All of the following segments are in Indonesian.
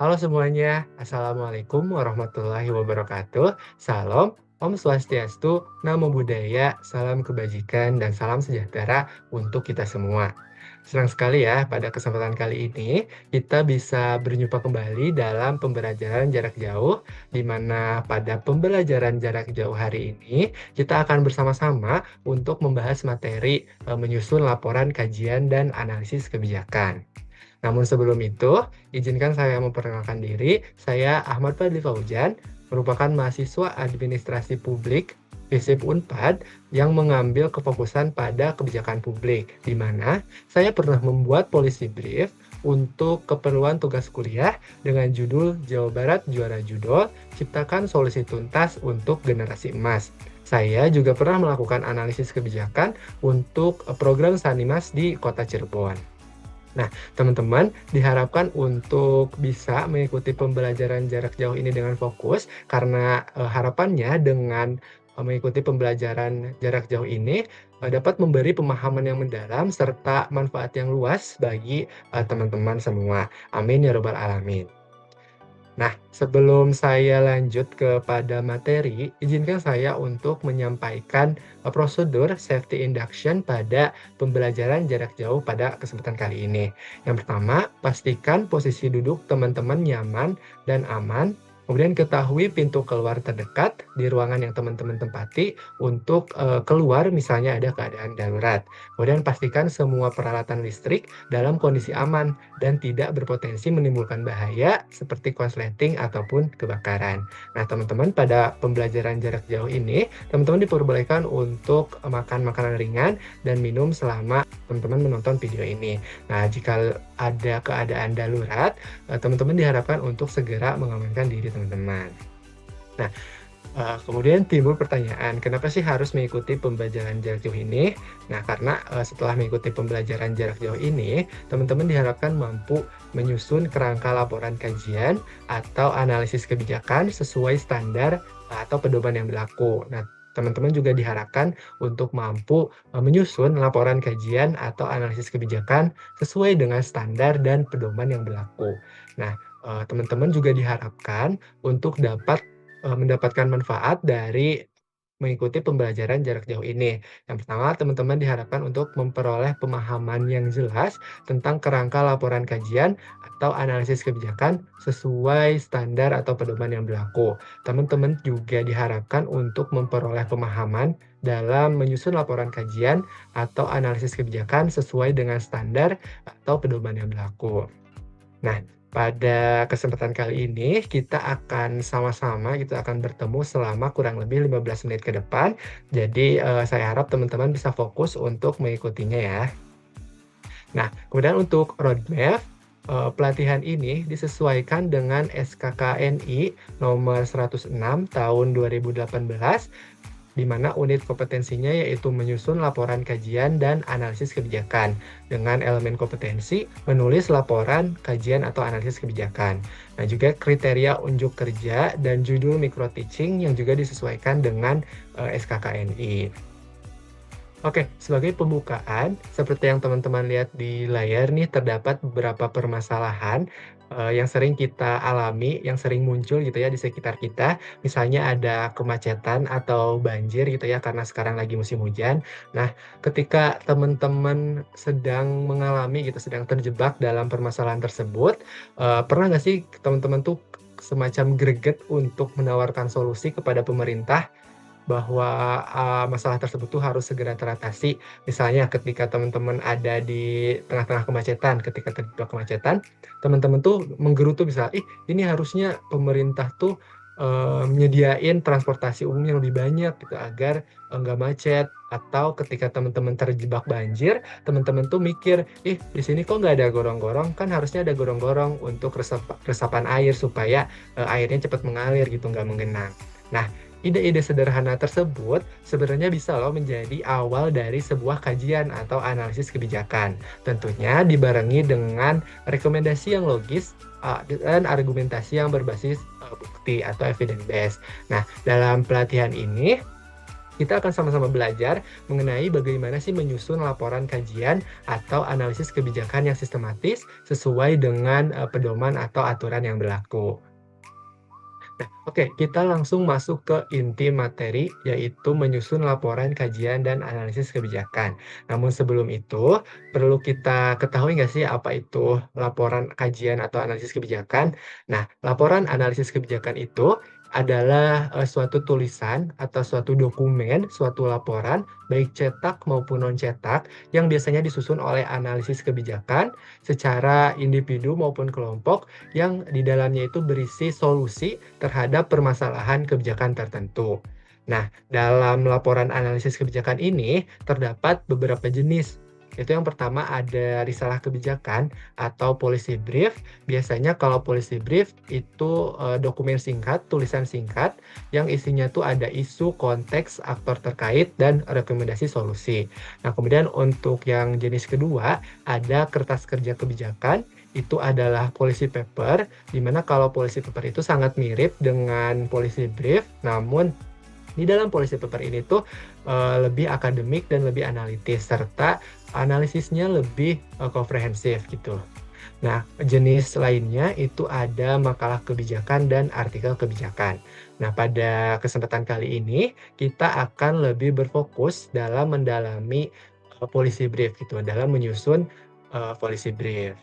Halo semuanya, Assalamualaikum warahmatullahi wabarakatuh. Salam, Om Swastiastu, Namo Buddhaya, salam kebajikan, dan salam sejahtera untuk kita semua. Senang sekali ya, pada kesempatan kali ini kita bisa berjumpa kembali dalam pembelajaran jarak jauh, di mana pada pembelajaran jarak jauh hari ini kita akan bersama-sama untuk membahas materi menyusun laporan kajian dan analisis kebijakan. Namun sebelum itu, izinkan saya memperkenalkan diri. Saya Ahmad Fadli Fauzan, merupakan mahasiswa Administrasi Publik FISIP Unpad yang mengambil kefokusan pada kebijakan publik, di mana saya pernah membuat policy brief untuk keperluan tugas kuliah dengan judul Jawa Barat Juara Judul, Ciptakan Solusi Tuntas untuk Generasi Emas. Saya juga pernah melakukan analisis kebijakan untuk program Sanimas di Kota Cirebon. Nah, teman-teman diharapkan untuk bisa mengikuti pembelajaran jarak jauh ini dengan fokus karena harapannya dengan mengikuti pembelajaran jarak jauh ini dapat memberi pemahaman yang mendalam serta manfaat yang luas bagi teman-teman semua. Amin ya robbal alamin. Nah, sebelum saya lanjut kepada materi, izinkan saya untuk menyampaikan prosedur safety induction pada pembelajaran jarak jauh pada kesempatan kali ini. Yang pertama, pastikan posisi duduk teman-teman nyaman dan aman. Kemudian ketahui pintu keluar terdekat di ruangan yang teman-teman tempati untuk keluar misalnya ada keadaan darurat. Kemudian pastikan semua peralatan listrik dalam kondisi aman dan tidak berpotensi menimbulkan bahaya seperti korsleting ataupun kebakaran. Nah, teman-teman pada pembelajaran jarak jauh ini, teman-teman diperbolehkan untuk makan makanan ringan dan minum selama teman-teman menonton video ini. Nah, jika ada keadaan darurat, teman-teman diharapkan untuk segera mengamankan diri teman-teman. Nah, kemudian timbul pertanyaan, kenapa sih harus mengikuti pembelajaran jarak jauh ini? Nah, karena setelah mengikuti pembelajaran jarak jauh ini, teman-teman diharapkan mampu menyusun kerangka laporan kajian atau analisis kebijakan sesuai standar atau pedoman yang berlaku. Nah, teman-teman juga diharapkan untuk mampu menyusun laporan kajian atau analisis kebijakan sesuai dengan standar dan pedoman yang berlaku. Nah, teman-teman juga diharapkan untuk dapat mendapatkan manfaat dari mengikuti pembelajaran jarak jauh ini. Yang pertama, teman-teman diharapkan untuk memperoleh pemahaman yang jelas tentang kerangka laporan kajian atau analisis kebijakan sesuai standar atau pedoman yang berlaku. Teman-teman juga diharapkan untuk memperoleh pemahaman dalam menyusun laporan kajian atau analisis kebijakan sesuai dengan standar atau pedoman yang berlaku. Nah, pada kesempatan kali ini kita akan sama-sama akan bertemu selama kurang lebih 15 menit ke depan. Jadi saya harap teman-teman bisa fokus untuk mengikutinya ya. Nah, kemudian untuk roadmap pelatihan ini disesuaikan dengan SKKNI nomor 106 tahun 2018 di mana unit kompetensinya yaitu menyusun laporan kajian dan analisis kebijakan. Dengan elemen kompetensi, menulis laporan, kajian, atau analisis kebijakan. Nah, juga kriteria unjuk kerja dan judul micro teaching yang juga disesuaikan dengan SKKNI. Oke, sebagai pembukaan, seperti yang teman-teman lihat di layar nih, terdapat beberapa permasalahan yang sering kita alami, yang sering muncul gitu ya di sekitar kita. Misalnya ada kemacetan atau banjir gitu ya, karena sekarang lagi musim hujan. Nah, ketika teman-teman sedang mengalami gitu, sedang terjebak dalam permasalahan tersebut, pernah nggak sih teman-teman tuh semacam greget untuk menawarkan solusi kepada pemerintah bahwa masalah tersebut tuh harus segera teratasi. Misalnya ketika teman-teman ada di tengah-tengah kemacetan, ketika terjebak kemacetan, teman-teman tuh menggerutu bisa, ini harusnya pemerintah tuh menyediain transportasi umum yang lebih banyak gitu agar nggak macet. Atau ketika teman-teman terjebak banjir, teman-teman tuh mikir, di sini kok nggak ada gorong-gorong? Kan harusnya ada gorong-gorong untuk resapan air supaya airnya cepat mengalir gitu, nggak menggenang. Nah, ide-ide sederhana tersebut sebenarnya bisa loh menjadi awal dari sebuah kajian atau analisis kebijakan. Tentunya dibarengi dengan rekomendasi yang logis dan argumentasi yang berbasis bukti atau evidence based. Nah, dalam pelatihan ini Kita akan sama-sama belajar mengenai bagaimana sih menyusun laporan kajian atau analisis kebijakan yang sistematis sesuai dengan pedoman atau aturan yang berlaku. Nah, oke, kita langsung masuk ke inti materi, yaitu menyusun laporan kajian dan analisis kebijakan. Namun sebelum itu, perlu kita ketahui nggak sih apa itu laporan kajian atau analisis kebijakan? Nah, laporan analisis kebijakan itu adalah suatu tulisan atau suatu dokumen, suatu laporan, baik cetak maupun non-cetak, yang biasanya disusun oleh analisis kebijakan secara individu maupun kelompok yang di dalamnya itu berisi solusi terhadap permasalahan kebijakan tertentu. Nah, dalam laporan analisis kebijakan ini terdapat beberapa jenis. Itu yang pertama ada risalah kebijakan atau policy brief. Biasanya kalau policy brief itu dokumen singkat, tulisan singkat yang isinya tuh ada isu, konteks, aktor terkait, dan rekomendasi solusi. Nah, kemudian untuk yang jenis kedua ada kertas kerja kebijakan. Itu adalah policy paper, di mana kalau policy paper itu sangat mirip dengan policy brief, namun di dalam policy paper ini tuh lebih akademik dan lebih analitis, serta analisisnya lebih komprehensif gitu. Nah, jenis lainnya itu ada makalah kebijakan dan artikel kebijakan. Nah, pada kesempatan kali ini kita akan lebih berfokus dalam mendalami policy brief gitu, dalam menyusun policy brief.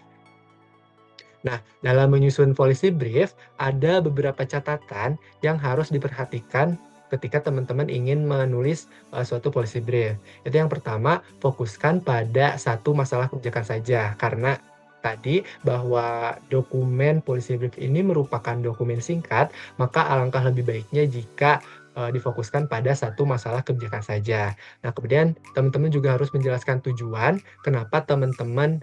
Nah, dalam menyusun policy brief, ada beberapa catatan yang harus diperhatikan ketika teman-teman ingin menulis suatu policy brief. Itu yang pertama, fokuskan pada satu masalah kebijakan saja, karena tadi bahwa dokumen policy brief ini merupakan dokumen singkat, maka alangkah lebih baiknya jika difokuskan pada satu masalah kebijakan saja. Nah, kemudian teman-teman juga harus menjelaskan tujuan kenapa teman-teman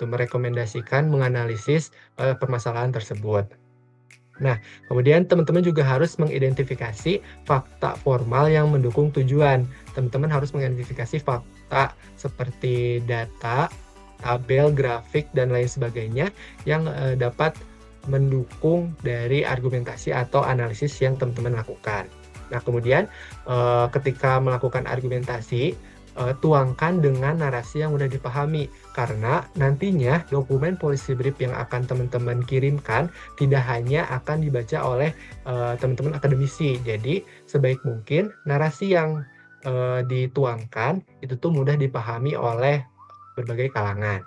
merekomendasikan, menganalisis permasalahan tersebut. Nah, kemudian teman-teman juga harus mengidentifikasi fakta formal yang mendukung tujuan. Teman-teman harus mengidentifikasi fakta seperti data, tabel, grafik, dan lain sebagainya yang dapat mendukung dari argumentasi atau analisis yang teman-teman lakukan. Nah, kemudian ketika melakukan argumentasi, tuangkan dengan narasi yang mudah dipahami, karena nantinya dokumen policy brief yang akan teman-teman kirimkan tidak hanya akan dibaca oleh teman-teman akademisi. Jadi sebaik mungkin narasi yang dituangkan itu tuh mudah dipahami oleh berbagai kalangan.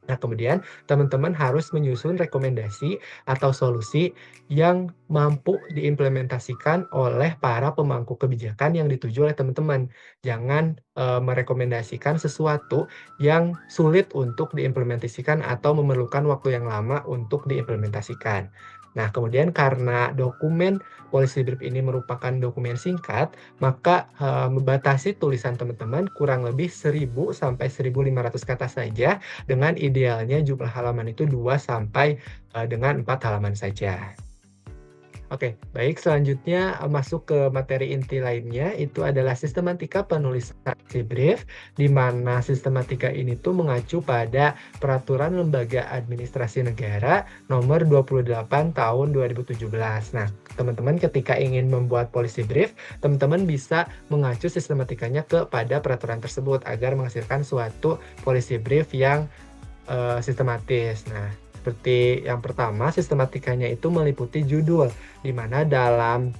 Nah, kemudian teman-teman harus menyusun rekomendasi atau solusi yang mampu diimplementasikan oleh para pemangku kebijakan yang dituju oleh teman-teman. Jangan merekomendasikan sesuatu yang sulit untuk diimplementasikan atau memerlukan waktu yang lama untuk diimplementasikan. Nah, kemudian karena dokumen policy brief ini merupakan dokumen singkat, maka membatasi tulisan teman-teman kurang lebih 1.000 sampai 1.500 kata saja, dengan idealnya jumlah halaman itu 2 sampai dengan 4 halaman saja. Oke, baik, selanjutnya masuk ke materi inti lainnya, itu adalah sistematika penulisan policy brief, di mana sistematika ini tuh mengacu pada Peraturan Lembaga Administrasi Negara Nomor 28 Tahun 2017. Nah, teman-teman ketika ingin membuat policy brief, teman-teman bisa mengacu sistematikanya kepada peraturan tersebut agar menghasilkan suatu policy brief yang sistematis. Nah, seperti yang pertama, sistematikanya itu meliputi judul, di mana dalam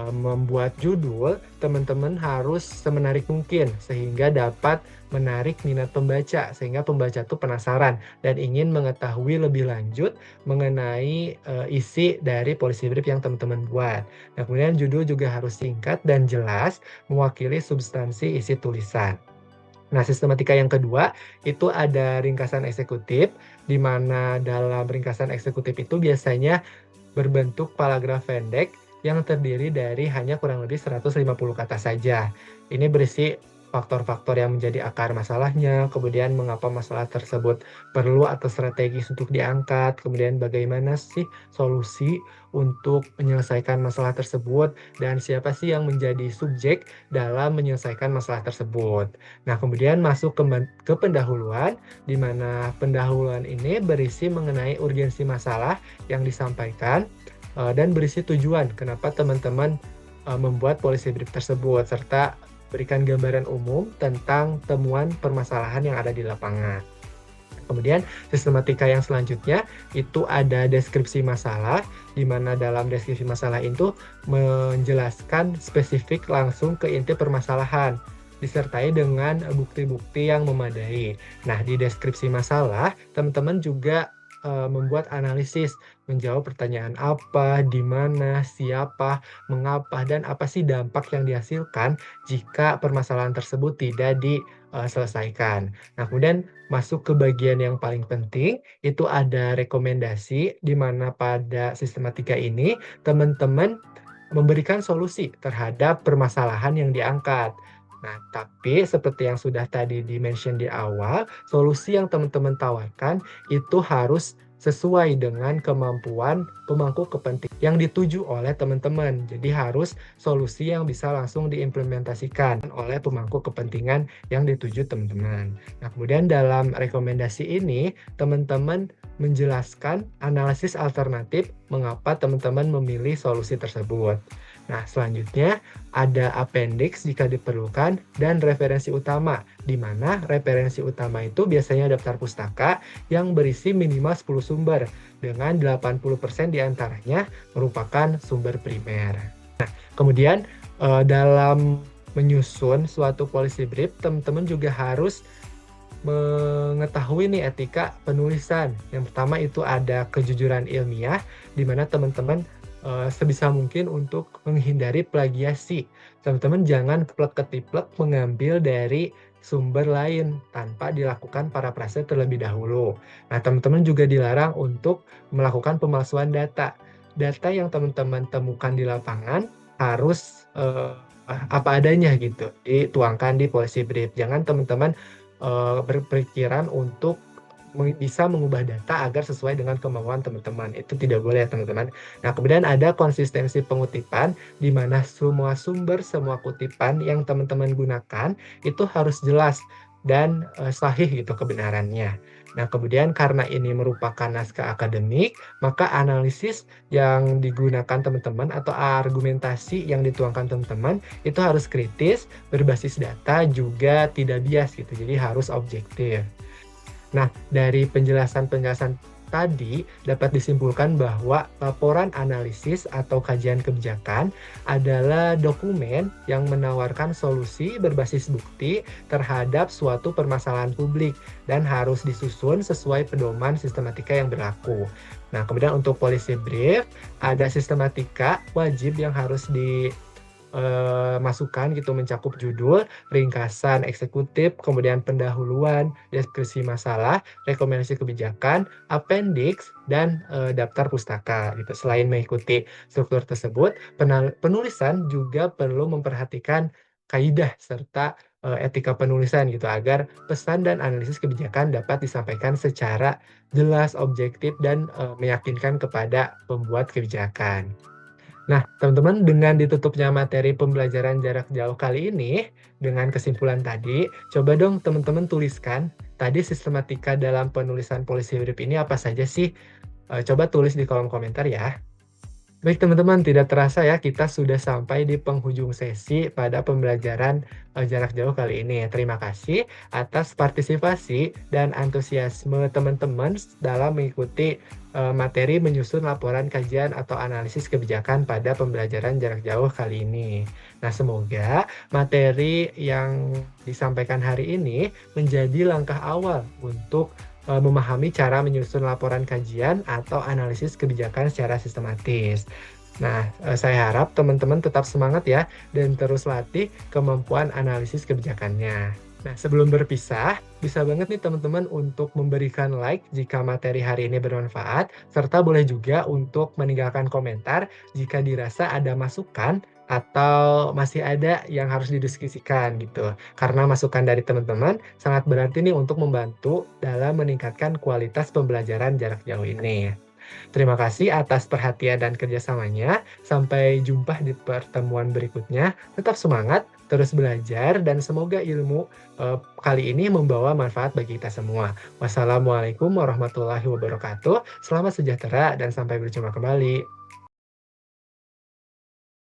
membuat judul, teman-teman harus semenarik mungkin sehingga dapat menarik minat pembaca, sehingga pembaca itu penasaran dan ingin mengetahui lebih lanjut mengenai isi dari policy brief yang teman-teman buat. Nah, kemudian judul juga harus singkat dan jelas, mewakili substansi isi tulisan. Nah, sistematika yang kedua itu ada ringkasan eksekutif, di mana dalam ringkasan eksekutif itu biasanya berbentuk paragraf pendek yang terdiri dari hanya kurang lebih 150 kata saja. Ini berisi faktor-faktor yang menjadi akar masalahnya, kemudian mengapa masalah tersebut perlu atau strategis untuk diangkat, kemudian bagaimana sih solusi untuk menyelesaikan masalah tersebut, dan siapa sih yang menjadi subjek dalam menyelesaikan masalah tersebut. Nah, kemudian masuk ke pendahuluan, di mana pendahuluan ini berisi mengenai urgensi masalah yang disampaikan, dan berisi tujuan kenapa teman-teman membuat policy brief tersebut, serta berikan gambaran umum tentang temuan permasalahan yang ada di lapangan. Kemudian sistematika yang selanjutnya itu ada deskripsi masalah, di mana dalam deskripsi masalah itu menjelaskan spesifik langsung ke inti permasalahan, disertai dengan bukti-bukti yang memadai. Nah, di deskripsi masalah, teman-teman juga membuat analisis, menjawab pertanyaan apa, di mana, siapa, mengapa, dan apa sih dampak yang dihasilkan jika permasalahan tersebut tidak diselesaikan. Nah, kemudian masuk ke bagian yang paling penting, itu ada rekomendasi, di mana pada sistematika ini teman-teman memberikan solusi terhadap permasalahan yang diangkat. Nah, tapi seperti yang sudah tadi di-mention di awal, solusi yang teman-teman tawarkan itu harus sesuai dengan kemampuan pemangku kepentingan yang dituju oleh teman-teman. Jadi harus solusi yang bisa langsung diimplementasikan oleh pemangku kepentingan yang dituju teman-teman. Nah, kemudian dalam rekomendasi ini, teman-teman menjelaskan analisis alternatif mengapa teman-teman memilih solusi tersebut. Nah, selanjutnya ada appendix jika diperlukan dan referensi utama, di mana referensi utama itu biasanya daftar pustaka yang berisi minimal 10 sumber, dengan 80% diantaranya merupakan sumber primer. Nah, kemudian dalam menyusun suatu policy brief, teman-teman juga harus mengetahui nih etika penulisan. Yang pertama itu ada kejujuran ilmiah, di mana teman-teman sebisa mungkin untuk menghindari plagiasi. Teman-teman jangan plek-ketiplek mengambil dari sumber lain tanpa dilakukan parafrase terlebih dahulu. Nah, teman-teman juga dilarang untuk melakukan pemalsuan data. Data yang teman-teman temukan di lapangan harus apa adanya gitu, dituangkan di policy brief. Jangan teman-teman berpikiran untuk bisa mengubah data agar sesuai dengan kemauan teman-teman. Itu tidak boleh, teman-teman. Nah, kemudian ada konsistensi pengutipan, di mana semua sumber, semua kutipan yang teman-teman gunakan itu harus jelas dan sahih gitu kebenarannya. Nah, kemudian karena ini merupakan naskah akademik, maka analisis yang digunakan teman-teman atau argumentasi yang dituangkan teman-teman itu harus kritis, berbasis data, juga tidak bias gitu. Jadi harus objektif. Nah, dari penjelasan-penjelasan tadi dapat disimpulkan bahwa laporan analisis atau kajian kebijakan adalah dokumen yang menawarkan solusi berbasis bukti terhadap suatu permasalahan publik dan harus disusun sesuai pedoman sistematika yang berlaku. Nah, kemudian untuk policy brief, ada sistematika wajib yang harus masukan gitu, mencakup judul, ringkasan eksekutif, kemudian pendahuluan, deskripsi masalah, rekomendasi kebijakan, appendix, dan daftar pustaka gitu. Selain mengikuti struktur tersebut, penulisan juga perlu memperhatikan kaidah serta etika penulisan gitu, agar pesan dan analisis kebijakan dapat disampaikan secara jelas, objektif, dan meyakinkan kepada pembuat kebijakan. Nah, teman-teman, dengan ditutupnya materi pembelajaran jarak jauh kali ini, dengan kesimpulan tadi, coba dong teman-teman tuliskan, tadi sistematika dalam penulisan policy brief ini apa saja sih? Coba tulis di kolom komentar ya. Baik teman-teman, tidak terasa ya kita sudah sampai di penghujung sesi pada pembelajaran jarak jauh kali ini. Terima kasih atas partisipasi dan antusiasme teman-teman dalam mengikuti materi menyusun laporan kajian atau analisis kebijakan pada pembelajaran jarak jauh kali ini. Nah, semoga materi yang disampaikan hari ini menjadi langkah awal untuk memahami cara menyusun laporan kajian atau analisis kebijakan secara sistematis. Nah, saya harap teman-teman tetap semangat ya, dan terus latih kemampuan analisis kebijakannya. Nah, sebelum berpisah, bisa banget nih teman-teman untuk memberikan like jika materi hari ini bermanfaat, serta boleh juga untuk meninggalkan komentar jika dirasa ada masukan atau masih ada yang harus didiskusikan gitu. Karena masukan dari teman-teman sangat berarti nih untuk membantu dalam meningkatkan kualitas pembelajaran jarak jauh ini. Terima kasih atas perhatian dan kerjasamanya. Sampai jumpa di pertemuan berikutnya. Tetap semangat, terus belajar, dan semoga ilmu kali ini membawa manfaat bagi kita semua. Wassalamualaikum warahmatullahi wabarakatuh. Selamat sejahtera dan sampai berjumpa kembali.